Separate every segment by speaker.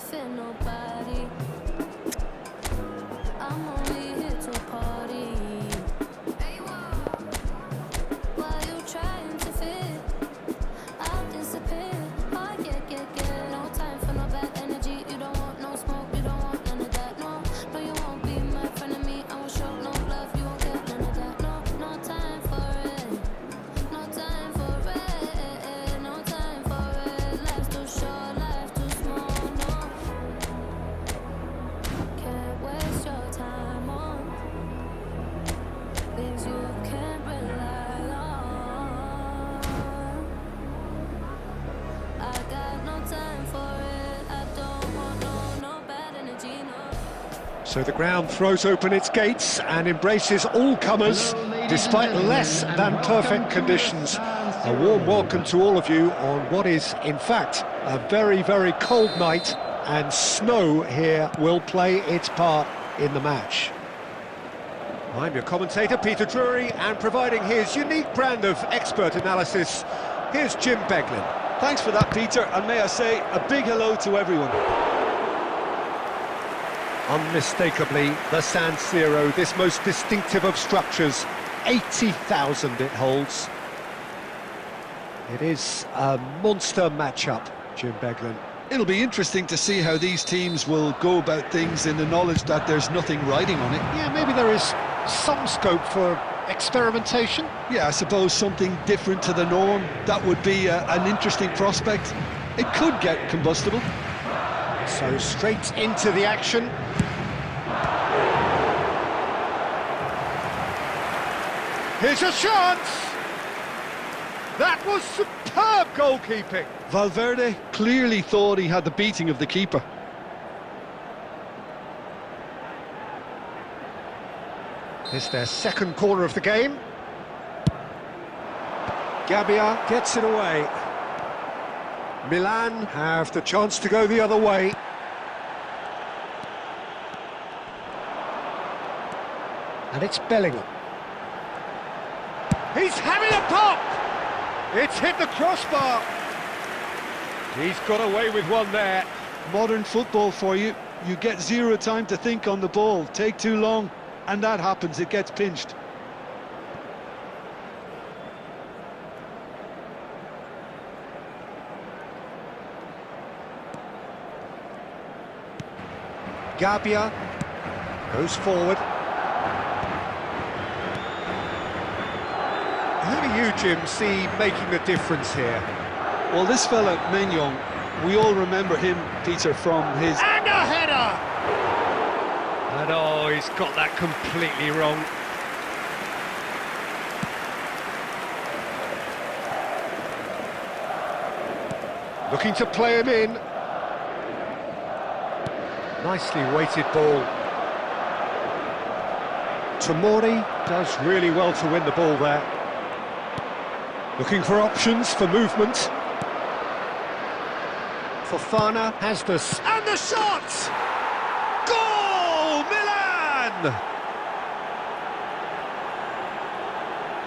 Speaker 1: fear nobody. I'm only here to party. While you trying to fit, I'll disappear. Oh yeah. No time for no bad energy. You don't want no smoke, you don't want none of that. No, no, you won't be my friend of me. I won't show no love, you won't get none of that. No, no time for it. No time for it. No time for it. Life's too short, life too small. No, can't waste your time on things you can't rely on. I got no time for it. I don't want no bad energy, no.
Speaker 2: So the ground throws open its gates and embraces all comers, despite less than perfect conditions. A warm welcome to all of you on what is, in fact, a very, very cold night, and snow here will play its part in the match. I'm your commentator, Peter Drury, and providing his unique brand of expert analysis, here's Jim Beglin.
Speaker 3: Thanks for that, Peter, and may I say a big hello to everyone.
Speaker 2: Unmistakably, the San Siro, this most distinctive of structures, 80,000 it holds. It is a monster matchup, Jim Beglin.
Speaker 3: It'll be interesting to see how these teams will go about things in the knowledge that there's nothing riding on it.
Speaker 2: Yeah, maybe there is some scope for experimentation.
Speaker 3: Yeah, I suppose something different to the norm. That would be an interesting prospect. It could get combustible.
Speaker 2: So straight into the action. Here's a chance! That was superb goalkeeping!
Speaker 3: Valverde clearly thought he had the beating of the keeper.
Speaker 2: It's their second corner of the game. Gabbia gets it away. Milan have the chance to go the other way. And it's Bellingham. He's having a pop! It's hit the crossbar. He's got away with one there.
Speaker 3: Modern football for you. You get zero time to think on the ball. Take too long, and that happens. It gets pinched.
Speaker 2: Gabbia goes forward. Who do you, Jim, see making the difference here?
Speaker 3: Well, this fella, Mignon, we all remember him, Peter, from his...
Speaker 2: And a header! And oh, he's got that completely wrong. Looking to play him in. Nicely weighted ball. Tomori does really well to win the ball there. Looking for options for movement. Fofana has this. And the shot! Goal! Milan!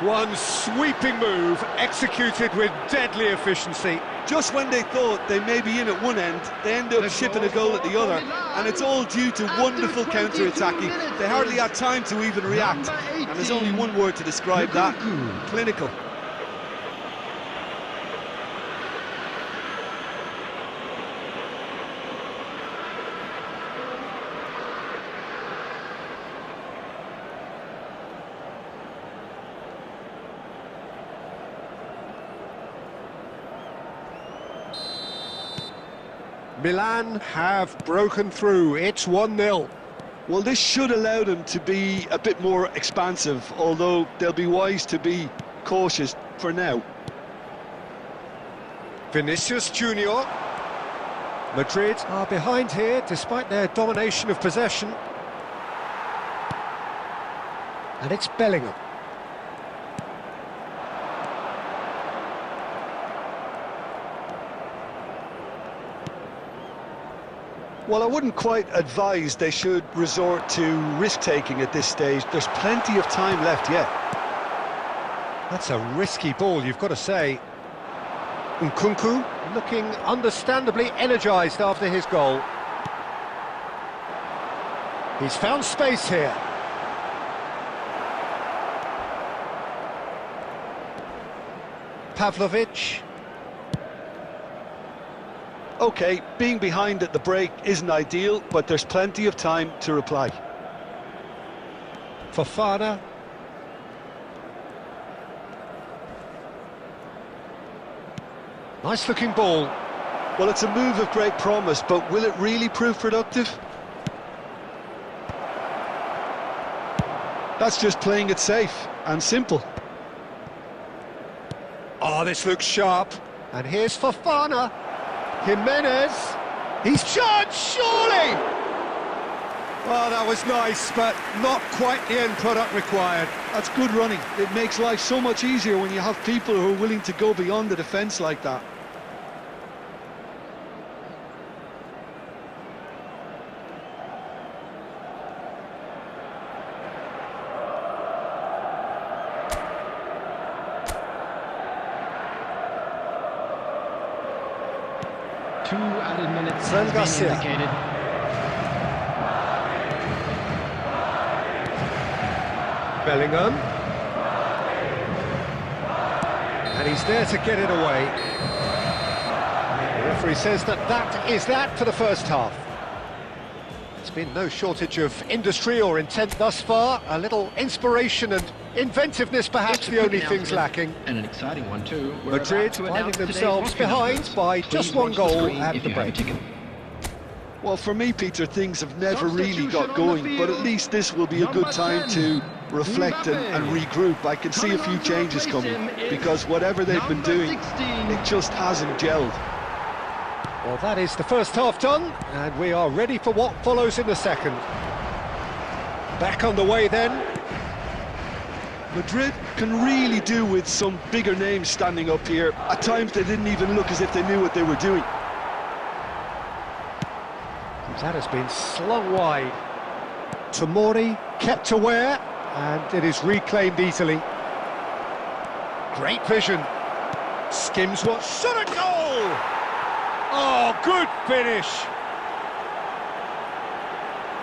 Speaker 2: One sweeping move, executed with deadly efficiency.
Speaker 3: Just when they thought they may be in at one end, they end up shipping a goal at the other, and it's all due to wonderful counter-attacking. They hardly had time to even react, and there's only one word to describe that: clinical.
Speaker 2: Milan have broken through. It's 1-0.
Speaker 3: Well, this should allow them to be a bit more expansive, although they'll be wise to be cautious for now.
Speaker 2: Vinicius Junior. Madrid are behind here, despite their domination of possession. And it's Bellingham.
Speaker 3: Well, I wouldn't quite advise they should resort to risk-taking at this stage. There's plenty of time left yet.
Speaker 2: That's a risky ball, you've got to say. Nkunku looking understandably energised after his goal. He's found space here. Pavlovic.
Speaker 3: OK, being behind at the break isn't ideal, but there's plenty of time to reply.
Speaker 2: Fofana. Nice looking ball.
Speaker 3: Well, it's a move of great promise, but will it really prove productive? That's just playing it safe and simple.
Speaker 2: Oh, this looks sharp. And here's Fofana. Jimenez. He's charged, surely! Oh, that was nice, but not quite the end product required.
Speaker 3: That's good running. It makes life so much easier when you have people who are willing to go beyond the defence like that.
Speaker 4: Two added minutes
Speaker 2: Fran
Speaker 4: has
Speaker 2: Garcia.
Speaker 4: been indicated.
Speaker 2: Bellingham. And he's there to get it away. The referee says that is that for the first half. There's been no shortage of industry or intent thus far. A little inspiration and inventiveness perhaps the only things lacking.
Speaker 4: And an exciting one too.
Speaker 2: Madrid finding themselves behind by just one goal at the break.
Speaker 3: Well, for me, Peter, things have never really got going, but at least this will be a good time to reflect and regroup. I can see a few changes coming, because whatever they've been doing, it just hasn't gelled.
Speaker 2: Well, that is the first half done, and we are ready for what follows in the second. Back on the way then.
Speaker 3: Madrid can really do with some bigger names standing up here. At times they didn't even look as if they knew what they were doing.
Speaker 2: That has been slung wide. Tomori kept aware, and it is reclaimed easily. Great vision. Skims what should a goal! Oh, good finish!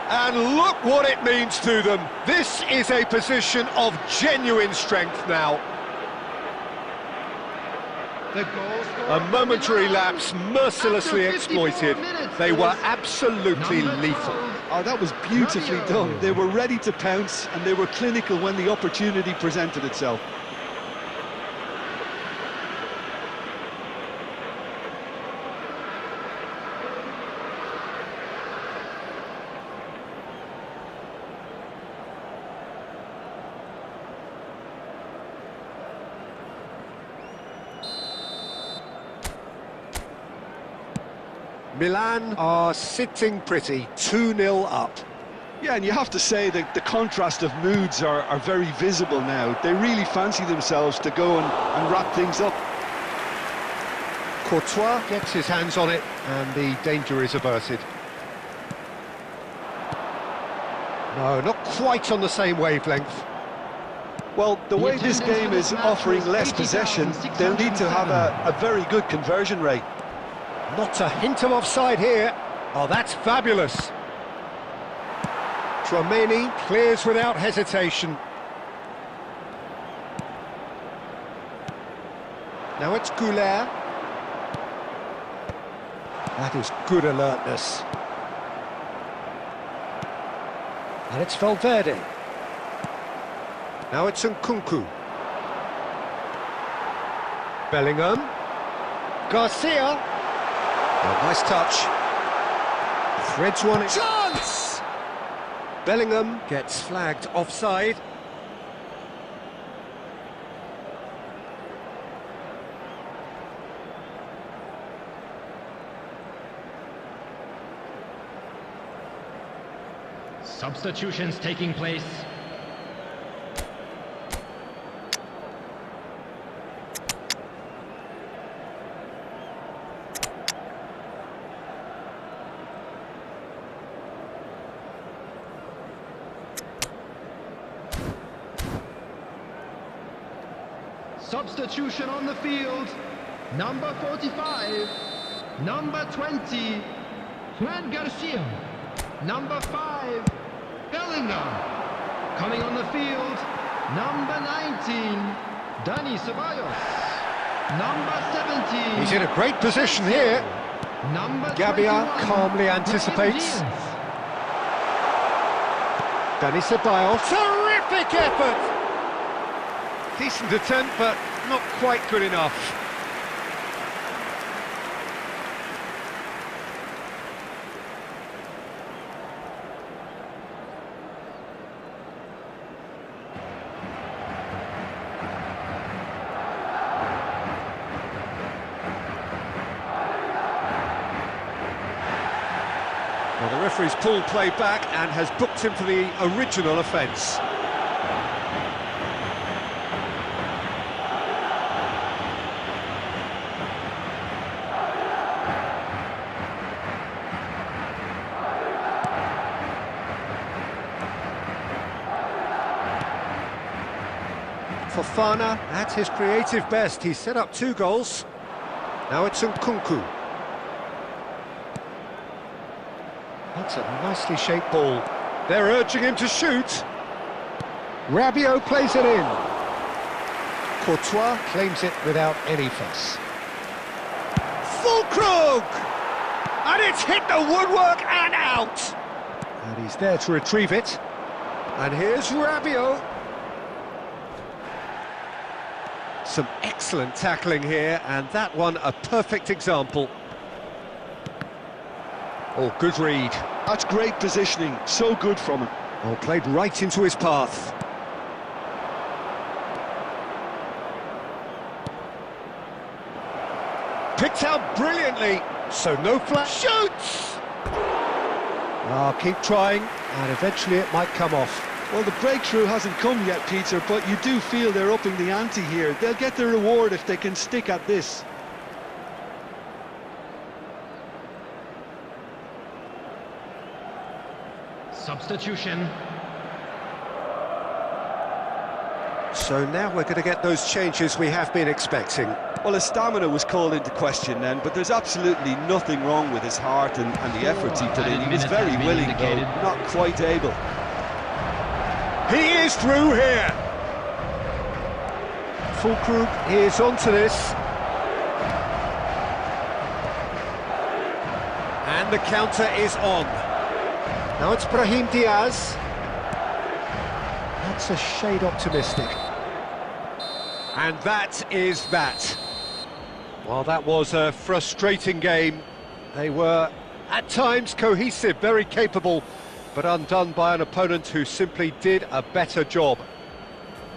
Speaker 2: And look what it means to them. This is a position of genuine strength now. A momentary lapse mercilessly exploited. They were absolutely lethal.
Speaker 3: Oh, that was beautifully done. They were ready to pounce, and they were clinical when the opportunity presented itself.
Speaker 2: Milan are sitting pretty, 2-0 up.
Speaker 3: Yeah, and you have to say that the contrast of moods are very visible now. They really fancy themselves to go and wrap things up.
Speaker 2: Courtois gets his hands on it, and the danger is averted. No, not quite on the same wavelength.
Speaker 3: Well, the way this game is offering less possession, they'll need to have a very good conversion rate.
Speaker 2: Not a hint of offside here. Oh, that's fabulous. Tchouaméni clears without hesitation. Now it's Goulet. That is good alertness. And it's Valverde. Now it's Nkunku. Bellingham. Garcia. Oh, nice touch. Threads one. Chance! Bellingham gets flagged offside.
Speaker 4: Substitutions taking place. Substitution on the field. Number 45. Number 20. Fran Garcia. Number 5. Bellingham. Coming on the field, number 19, Dani Ceballos. Number 17.
Speaker 2: He's in a great position here.
Speaker 4: Number
Speaker 2: Gabbia
Speaker 4: 21,
Speaker 2: calmly anticipates. Dani Ceballos, terrific effort! Decent attempt, but not quite good enough. Well, the referee's pulled play back and has booked him for the original offence. Fofana at his creative best. He's set up 2 goals. Now it's Nkunku. That's a nicely shaped ball. They're urging him to shoot. Rabiot plays it in. Courtois claims it without any fuss. Fulkrug! And it's hit the woodwork and out! And he's there to retrieve it. And here's Rabiot. Some excellent tackling here, and that one a perfect example. Oh, good read.
Speaker 3: That's great positioning, so good from him.
Speaker 2: Oh, played right into his path. Picked out brilliantly, so no flash. Shoots! Oh, keep trying, and eventually it might come off.
Speaker 3: Well, the breakthrough hasn't come yet, Peter, but you do feel they're upping the ante here. They'll get their reward if they can stick at this.
Speaker 4: Substitution.
Speaker 2: So now we're going to get those changes we have been expecting.
Speaker 3: Well, his stamina was called into question then, but there's absolutely nothing wrong with his heart and the efforts he put in. He was very willing, though, not quite able.
Speaker 2: He is through here. Fulkrug is onto this. And the counter is on. Now it's Brahim Diaz. That's a shade optimistic. And that is that. Well, that was a frustrating game. They were, at times, cohesive, very capable, but undone by an opponent who simply did a better job.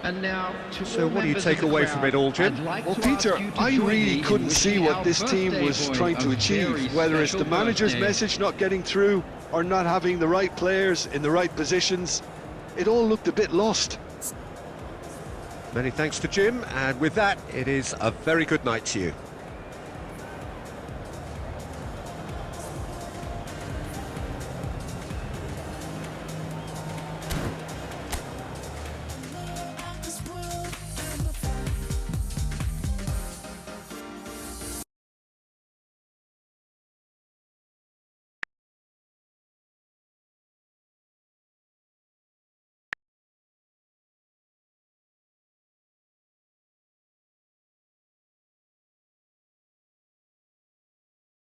Speaker 4: And now,
Speaker 2: so what do you take away from it all, Jim?
Speaker 3: Well, Peter, I really couldn't see what this team was trying to achieve, whether it's the manager's message not getting through or not having the right players in the right positions. It all looked a bit lost.
Speaker 2: Many thanks to Jim, and with that, it is a very good night to you.